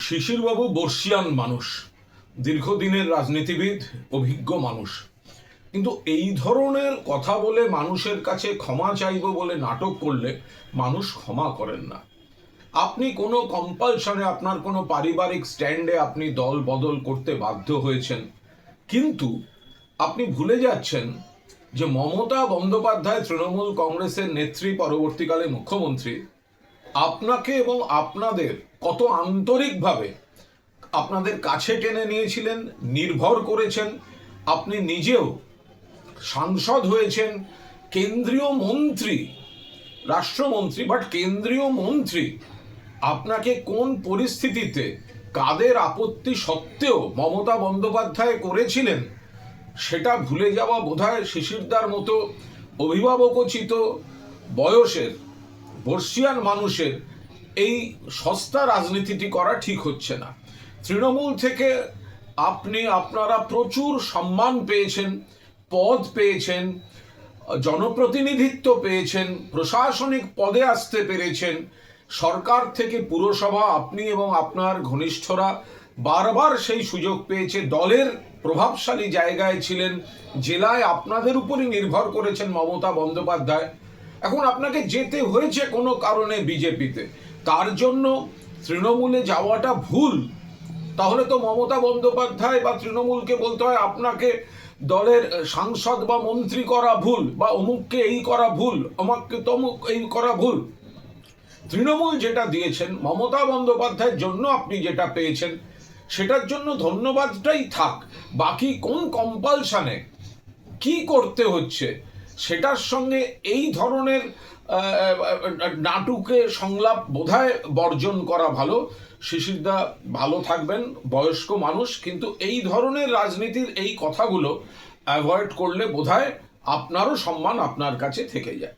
শিশিরবাবু বর্ষিয়ান মানুষ, দীর্ঘদিনের রাজনীতিবিদ, অভিজ্ঞ মানুষ, কিন্তু এই ধরনের কথা বলে মানুষের কাছে ক্ষমা চাইব বলে নাটক করলে মানুষ ক্ষমা করেন না। আপনি কোনো কম্পালশনে, আপনার কোনো পারিবারিক স্ট্যান্ডে আপনি দল বদল করতে বাধ্য হয়েছেন, কিন্তু আপনি ভুলে যাচ্ছেন যে মমতা বন্দ্যোপাধ্যায় তৃণমূল কংগ্রেসের নেত্রী, পরবর্তীকালে মুখ্যমন্ত্রী, আপনাকে এবং আপনাদের কত আন্তরিকভাবে আপনাদের কাছে টেনে নিয়েছিলেন, নির্ভর করেছেন। আপনি নিজেও সাংসদ হয়েছেন, কেন্দ্রীয় মন্ত্রী, রাষ্ট্রমন্ত্রী, বাট কেন্দ্রীয় মন্ত্রী। আপনাকে কোন পরিস্থিতিতে, কাদের আপত্তি সত্ত্বেও মমতা বন্দ্যোপাধ্যায় করেছিলেন, সেটা ভুলে যাওয়া বোধহয় শিশিরদার মতো অভিভাবকোচিত বয়সের বর্ষিয়ান মানুষের এই সস্তা রাজনীতিটি করা ঠিক হচ্ছে না। তৃণমূল থেকে আপনারা প্রচুর সম্মান পেয়েছেন, পদ পেয়েছেন, জনপ্রতিনিধিত্ব পেয়েছেন, প্রশাসনিক পদে আসতে পেরেছেন। সরকার থেকে পুরসভা আপনি এবং আপনার ঘনিষ্ঠরা বারবার সেই সুযোগ পেয়েছে। দলের প্রভাবশালী জায়গায় ছিলেন, জেলায় আপনাদের উপরই নির্ভর করেছেন মমতা বন্দ্যোপাধ্যায়। এখন আপনাকে যেতে হয়েছে কোনো কারণে বিজেপিতে, তার জন্য তৃণমূলে যাওয়াটা ভুল। তাহলে তো মমতা বন্দ্যোপাধ্যায় বা তৃণমূলকে বলতে হয় আপনাকে দলের সাংসদ বা মন্ত্রী করা ভুল, বা অমুককে এই করা ভুল, অমুককে তমুক এই করা ভুল। তৃণমূল যেটা দিয়েছেন, মমতা বন্দ্যোপাধ্যায়ের জন্য আপনি যেটা পেয়েছেন, সেটার জন্য ধন্যবাদটাই থাক। বাকি কোন কম্পালশনে কি করতে হচ্ছে, সেটার সঙ্গে এই ধরনের নাটুকে সংলাপ বোধহয় বর্জন করা ভালো। শিশিরদা ভালো থাকবেন, বয়স্ক মানুষ, কিন্তু এই ধরনের রাজনীতির এই কথাগুলো অ্যাভয়েড করলে বোধহয় আপনারও সম্মান আপনার কাছে থেকে যায়।